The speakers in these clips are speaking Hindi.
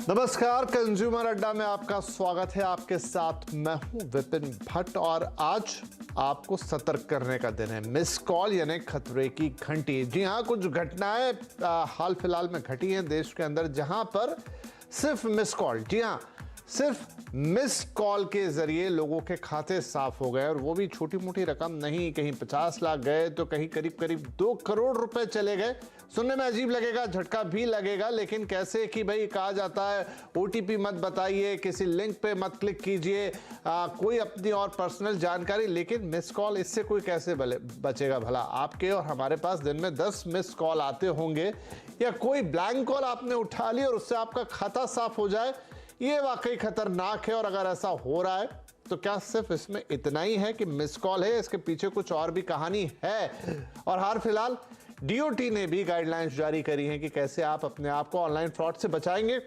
नमस्कार, कंज्यूमर अड्डा में आपका स्वागत है। आपके साथ मैं हूं विपिन भट्ट और आज आपको सतर्क करने का दिन है। मिस कॉल यानी खतरे की घंटी। जी हां, कुछ घटनाएं हाल फिलहाल में घटी हैं देश के अंदर जहां पर सिर्फ मिस कॉल, जी हां, सिर्फ मिस कॉल के जरिए लोगों के खाते साफ हो गए और वो भी छोटी मोटी रकम नहीं। कहीं 50 लाख गए तो कहीं करीब करीब 2 करोड़ रुपए चले गए। सुनने में अजीब लगेगा, झटका भी लगेगा, लेकिन कैसे कि भाई कहा जाता है ओटीपी मत बताइए, किसी लिंक पे मत क्लिक कीजिए, कोई अपनी और पर्सनल जानकारी। लेकिन मिस कॉल, इससे कोई कैसे बचेगा भला? आपके और हमारे पास दिन में 10 मिस कॉल आते होंगे या कोई ब्लैंक कॉल आपने उठा ली और उससे आपका खाता साफ हो जाए, ये वाकई खतरनाक है। और अगर ऐसा हो रहा है तो क्या सिर्फ इसमें इतना ही है कि मिस कॉल है? इसके पीछे कुछ और भी कहानी है। और हाल फिलहाल डीओटी ने भी गाइडलाइंस जारी करी हैं कि कैसे आप अपने आप को ऑनलाइन फ्रॉड से बचाएंगे।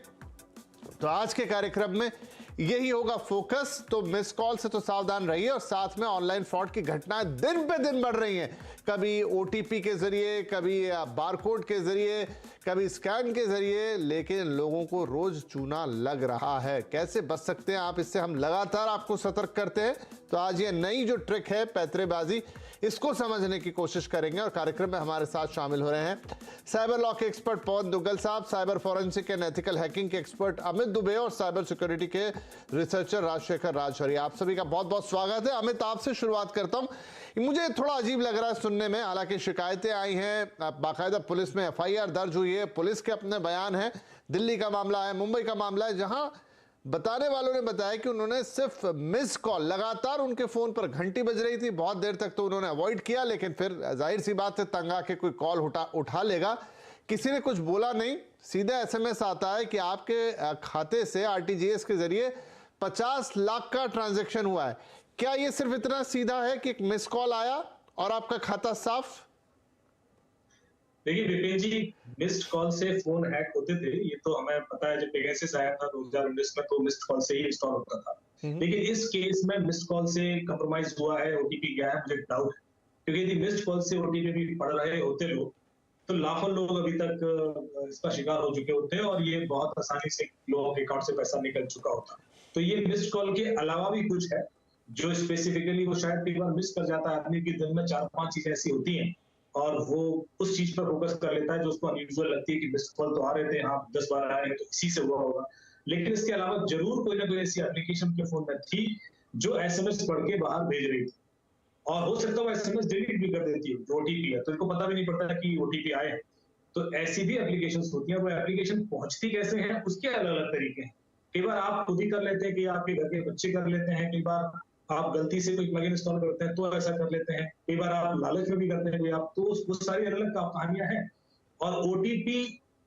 तो आज के कार्यक्रम में यही होगा फोकस। तो मिस कॉल से तो सावधान रहिए और साथ में ऑनलाइन फ्रॉड की घटनाएं दिन पे दिन बढ़ रही हैं। कभी ओटीपी के जरिए, कभी बारकोड के जरिए, कभी स्कैन के जरिए, लेकिन लोगों को रोज चूना लग रहा है। कैसे बच सकते हैं आप इससे? हम लगातार आपको सतर्क करते हैं। तो आज ये नई जो ट्रिक है पैतरेबाजी, इसको समझने की कोशिश करेंगे। और कार्यक्रम में हमारे साथ शामिल हो रहे हैं साइबर लॉ के एक्सपर्ट पवन दुग्गल साहब, cyber forensic and ethical hacking के एक्सपर्ट अमित दुबे और साइबर सिक्योरिटी के रिसर्चर राजशेखर राजौरी। आप सभी का बहुत बहुत स्वागत है। अमित, आपसे शुरुआत करता हूं। मुझे थोड़ा अजीब लग रहा है सुनने में, हालांकि शिकायतें आई हैं, बाकायदा पुलिस में एफआईआर दर्ज हुई है, पुलिस के अपने बयान हैं। दिल्ली का मामला है, मुंबई का मामला है, जहां बताने वालों ने बताया कि उन्होंने सिर्फ मिस कॉल, लगातार उनके फोन पर घंटी बज रही थी, बहुत देर तक तो उन्होंने अवॉइड किया, लेकिन फिर जाहिर सी बात है तंग आके कोई कॉल उठा लेगा। किसी ने कुछ बोला नहीं, सीधा एसएमएस आता है कि आपके खाते से आरटीजीएस के जरिए 50 लाख का ट्रांजैक्शन हुआ है। क्या ये सिर्फ इतना सीधा है कि एक मिस कॉल आया और आपका खाता साफ? देखिए विपिन जी, मिस्ड कॉल से फोन हैक होते थे, ये तो हमें पता है। जब पेगासस आया था 2019 में तो मिस्ड कॉल से ही इंस्टॉल होता था। लेकिन इस केस में मिस्ड कॉल से कंप्रोमाइज हुआ है, ओटीपी गया है, मुझे डाउट है। क्योंकि यदि मिस्ड कॉल से ओटीपी भी पढ़ रहे होते लोग तो लाखों लोग अभी तक इसका शिकार हो चुके होते हैं और ये बहुत आसानी से लोगों के अकाउंट से पैसा निकल चुका होता। तो ये मिस्ड कॉल के अलावा भी कुछ है जो स्पेसिफिकली वो शायद कई बार मिस कर जाता है आदमी की। दिन में 4-5 चीजें ऐसी होती हैं और वो उस चीज पर फोकस कर लेता है जो उसको अनयूजुअल लगती है कि मिस्ड कॉल तो आ रहे थे, हाँ 10 बार आए तो इसी से हुआ होगा। लेकिन इसके अलावा जरूर कोई ना कोई ऐसी एप्लीकेशन के फोन में थी जो एसएमएस पढ़ के बाहर भेज रही थी और हो सकता है वो एसएमएस डिलीट भी कर देती है जो ओटीपी है, तो इनको पता भी नहीं पड़ता कि ओटीपी आए हैं। तो ऐसी भी एप्लीकेशंस होती हैं। वो एप्लीकेशन पहुंचती कैसे हैं उसके अलग अलग तरीके हैं। कई बार आप खुद ही कर लेते हैं, कि आपके घर के बच्चे कर लेते हैं, कई बार आप गलती से कोई प्लगइन इंस्टॉल करते हैं तो ऐसा कर लेते हैं, कई बार आप लालच में भी करते हैं आप, तो वो सारी अलग अलग कहानियां हैं। और ओटीपी,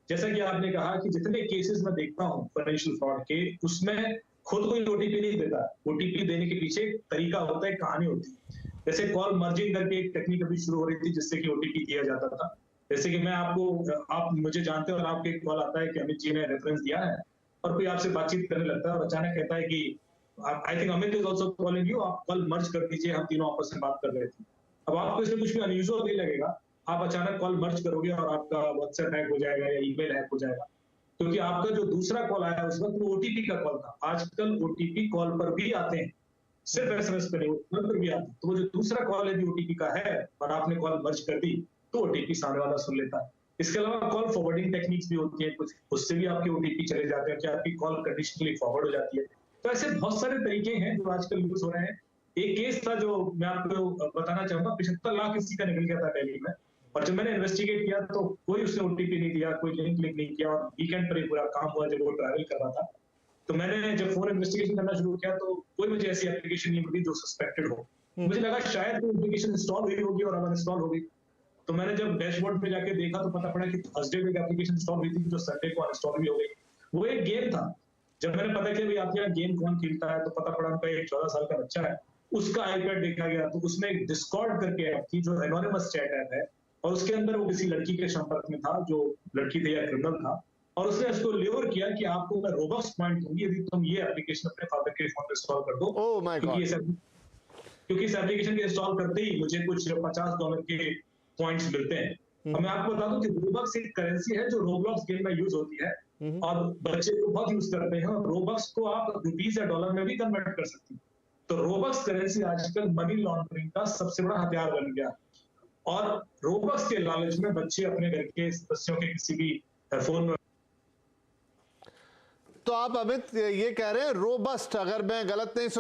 जैसा कि आपने कहा कि जितने केसेस मैं देखता हूं फाइनेंशियल फ्रॉड के, उसमें खुद कोई ओटीपी नहीं देता। ओटीपी देने के पीछे एक तरीका होता है, कहानी होती है। जैसे कॉल मर्जिंग करके एक टेक्निक अभी शुरू हो रही थी जिससे कि ओटीपी दिया जाता था। जैसे कि मैं आपको, आप मुझे जानते हो और आपके कॉल आता है कि अमित जी ने रेफरेंस दिया है और कोई आपसे बातचीत करने लगता है और अचानक कहता है कि I think Amit is also calling you, आप कॉल मर्ज कर दीजिए, हम तीनों आपस में बात कर रहे थे। अब आपको इसमें कुछ भी अनयूजुअल नहीं लगेगा, आप अचानक कॉल मर्ज करोगे और आपका व्हाट्सएप हैक हो जाएगा या ईमेल हैक हो जाएगा, क्योंकि आपका जो दूसरा कॉल आया उस वक्त वो ओटीपी का कॉल था। आजकल ओटीपी कॉल पर भी आते हैं, सिर्फ एसएमएस पे नहीं, कॉल पर भी आते हैं। तो वो जो दूसरा कॉल यदि ओटीपी का है और आपने कॉल मर्ज कर दी तो ओटीपी सामने वाला सुन लेता है। इसके अलावा कॉल फॉरवर्डिंग टेक्निक्स भी होती है कुछ, उससे भी आपके ओटीपी चले जाते हैं कि आपकी कॉल कंडीशनली फॉरवर्ड हो जाती है। तो ऐसे बहुत सारे तरीके हैं जो आजकल यूज हो रहे हैं। एक केस था जो मैं आपको बताना चाहूंगा, 75 लाख इसी का निकल गया था दिल्ली में। और जब मैंने इन्वेस्टिगेट किया तो कोई उसने ओटीपी नहीं दिया, कोई लिंक नहीं किया और वीकेंड पर ही पूरा काम हुआ जब वो ट्रैवल कर रहा था। तो मैंने जब फोन इन्वेस्टिगेशन करना शुरू किया तो कोई मुझे ऐसी एप्लीकेशन नहीं मिली जो सस्पेक्टेड हो। मुझे लगा शायद कोई एप्लीकेशन इंस्टॉल हुई होगी और अब अनइंस्टॉल हो गई। तो मैंने जब डैशबोर्ड पे जाके देखा तो पता पड़ा कि थर्सडे को एक एप्लीकेशन इंस्टॉल हुई थी जो संडे को अनइंस्टॉल भी हो गई। वो एक गेम था। जब मैंने पता किया भाई आपके यहाँ गेम कौन खेलता है तो पता पड़ा उनका एक 14 साल का बच्चा है, उसका आईपैड देखा गया तो उसमें एक डिस्कॉर्ड करके ऐप थी जो एनोनिमस चैट ऐप है और उसके अंदर वो किसी लड़की के संपर्क में था जो लड़की थी या क्रिमिनल था और उसने उसको ल्योर किया कि आपको मैं रोबक्स पॉइंट दूंगी यदि तुम ये एप्लीकेशन अपने फादर के फोन पे इंस्टॉल कर दो। Oh my God. क्योंकि इस एप्लीकेशन के इंस्टॉल करते ही मुझे कुछ $50 के पॉइंट्स मिलते हैं। अब मैं आपको बता दूं कि रोबक्स एक करेंसी है जो रोब्लॉक्स गेम में यूज होती है और बच्चे को बहुत यूज करते हैं। और रोबक्स को आप रुपीज या डॉलर में भी कन्वर्ट कर सकते हैं। तो रोबक्स करेंसी आजकल मनी लॉन्ड्रिंग का सबसे बड़ा हथियार बन गया। और रोबक्स के लालच में बच्चे अपने घर के सदस्यों के किसी भी फोन में। तो आप अमित ये कह रहे हैं रोबस्ट, अगर मैं गलत नहीं